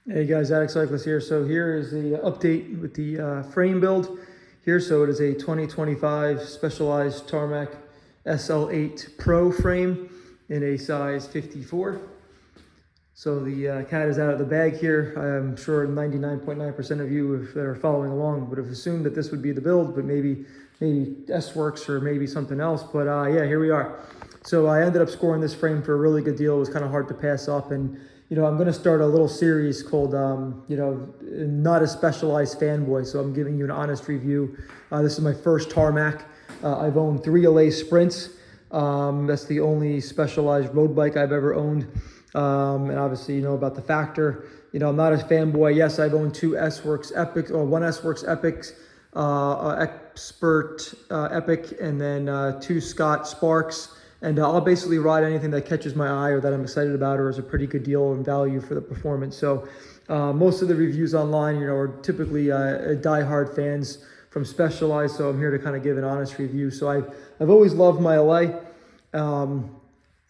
Hey guys, Alex Cyclist here. So here is the update with the frame build here. So it is a 2025 Specialized Tarmac SL8 Pro frame in a size 54. So the cat is out of the bag here. I'm sure 99.9% of you that are following along would have assumed that this would be the build, but maybe S-Works or maybe something else. But yeah, here we are. So I ended up scoring this frame for a really good deal. It was kind of hard to pass up. And, you know, I'm going to start a little series called, you know, Not a Specialized Fanboy. So I'm giving you an honest review. This is my first Tarmac. I've owned 3 LA Sprints. That's the only specialized road bike I've ever owned. And obviously, you know about the Factor. You know, I'm not a fanboy. Yes, I've owned 2 S-Works Epics, or 1 S-Works Epics, Expert Epic, and then 2 Scott Sparks. And I'll basically ride anything that catches my eye or that I'm excited about or is a pretty good deal and value for the performance. So most of the reviews online, you know, are typically diehard fans from Specialized. So I'm here to kind of give an honest review. So I've always loved my LA.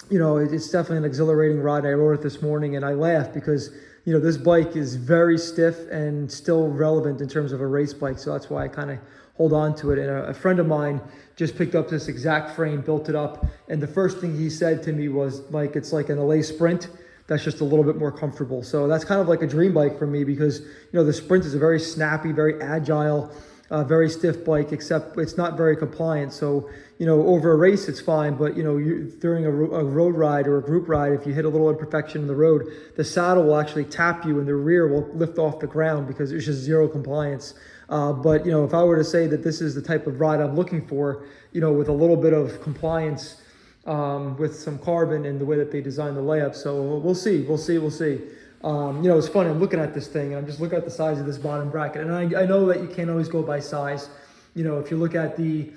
You know, it's definitely an exhilarating ride. I rode it this morning and I laughed because, you know, this bike is very stiff and still relevant in terms of a race bike. So that's why I kind of hold on to it. And a friend of mine just picked up this exact frame, built it up. And the first thing he said to me was like, it's like an LA Sprint that's just a little bit more comfortable. So that's kind of like a dream bike for me because, you know, the Sprint is a very snappy, very agile, very stiff bike, except it's not very compliant. So, you know, over a race, it's fine. But, you know, during a road ride or a group ride, if you hit a little imperfection in the road, the saddle will actually tap you and the rear will lift off the ground because there's just zero compliance. But, you know, if I were to say that this is the type of ride I'm looking for, you know, with a little bit of compliance, with some carbon and the way that they design the layup. So we'll see. You know, it's funny, I'm looking at this thing and I'm just looking at the size of this bottom bracket. And I know that you can't always go by size. You know, if you look at the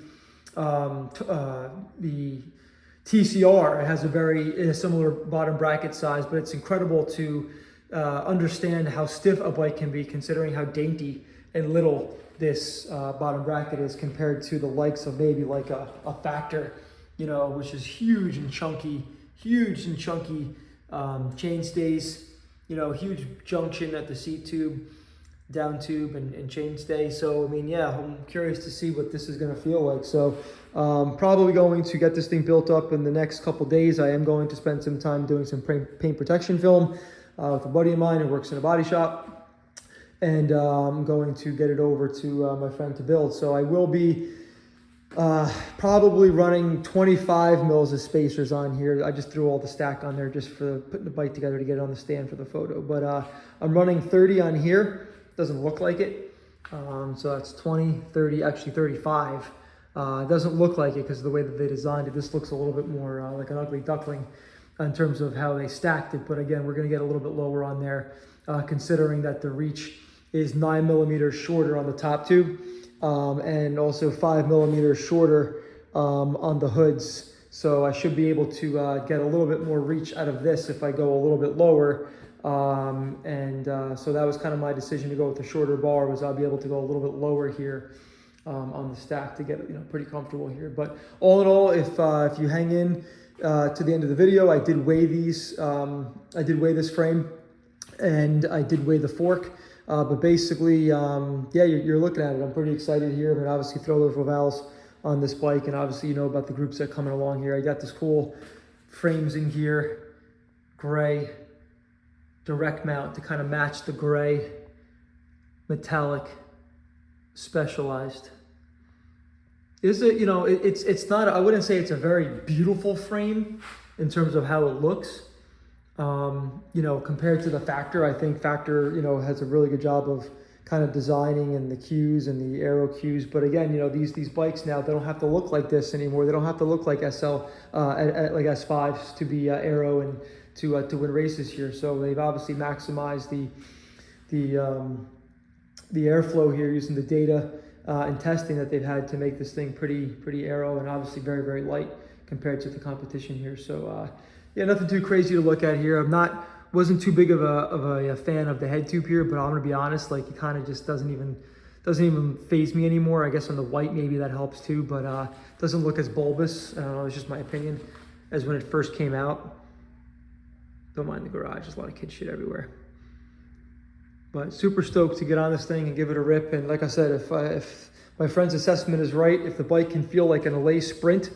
TCR, it has a similar bottom bracket size, but it's incredible to understand how stiff a bike can be considering how dainty and little this bottom bracket is compared to the likes of maybe like a Factor, you know, which is huge and chunky chain stays, you know, huge junction at the seat tube, down tube and chain stay. So, I mean, yeah, I'm curious to see what this is going to feel like. So probably going to get this thing built up in the next couple days. I am going to spend some time doing some paint protection film with a buddy of mine who works in a body shop. And I'm going to get it over to my friend to build. So I will be probably running 25 mils of spacers on here. I just threw all the stack on there just for putting the bike together to get it on the stand for the photo. But I'm running 30 on here. Doesn't look like it. So that's 20, 30, actually 35. It doesn't look like it because of the way that they designed it. This looks a little bit more like an ugly duckling in terms of how they stacked it. But again, we're going to get a little bit lower on there, considering that the reach is 9 millimeters shorter on the top tube, and also 5 millimeters shorter on the hoods. So I should be able to get a little bit more reach out of this if I go a little bit lower. So that was kind of my decision to go with the shorter bar, was I'll be able to go a little bit lower here on the stack to get, you know, pretty comfortable here. But all in all, if you hang in to the end of the video, I did weigh these. I did weigh this frame, and I did weigh the fork. But basically, yeah, you're looking at it. I'm pretty excited here. I'm gonna obviously throw those Lavals on this bike, and obviously you know about the groups that are coming along here. I got this cool frames in here, gray, direct mount to kind of match the gray, metallic, Specialized. Is it, you know, it's not, I wouldn't say it's a very beautiful frame in terms of how it looks. You know, compared to the Factor, I think Factor, you know, has a really good job of kind of designing and the cues and the aero cues. But again, you know, these bikes now, they don't have to look like this anymore. They don't have to look like like S5s to be aero and to win races here. So they've obviously maximized the airflow here using the data and testing that they've had to make this thing pretty aero and obviously very, very light compared to the competition here. So yeah, nothing too crazy to look at here. Wasn't too big of a fan of the head tube here, but I'm gonna be honest, like it kind of just doesn't even faze me anymore. I guess on the white maybe that helps too, but doesn't look as bulbous. I don't know, it's just my opinion, as when it first came out. Don't mind the garage, there's a lot of kid shit everywhere. But super stoked to get on this thing and give it a rip. And like I said, if my friend's assessment is right, if the bike can feel like an LA Sprint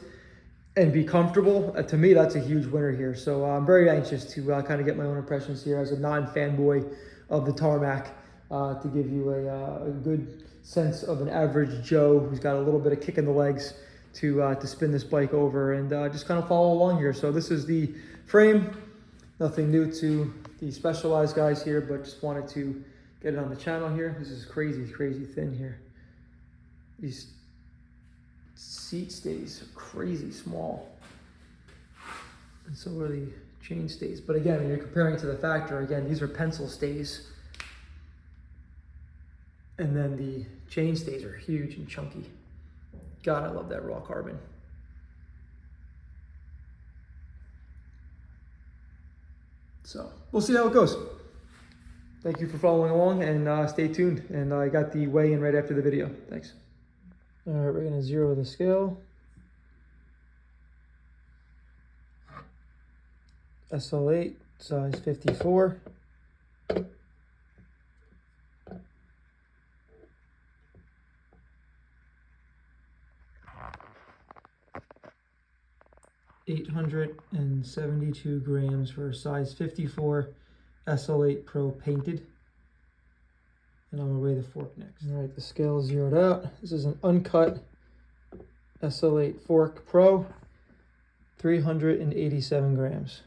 and be comfortable, to me, that's a huge winner here. So I'm very anxious to kind of get my own impressions here as a non-fanboy of the Tarmac, to give you a good sense of an average Joe who's got a little bit of kick in the legs to spin this bike over and just kind of follow along here. So this is the frame, nothing new to the Specialized guys here, but just wanted to get it on the channel here. This is crazy, crazy thin here. These seat stays are crazy small. And so are the chain stays. But again, when you're comparing to the factory, again, these are pencil stays. And then the chain stays are huge and chunky. God, I love that raw carbon. So we'll see how it goes. Thank you for following along, and stay tuned. And I got the weigh-in right after the video. Thanks. All right, we're gonna zero the scale. SL8, size 54. $872 grams for a size 54 SL8 Pro painted. And I'm gonna weigh the fork next. All right, the scale is zeroed out. This is an uncut SL8 Fork Pro, 387 grams.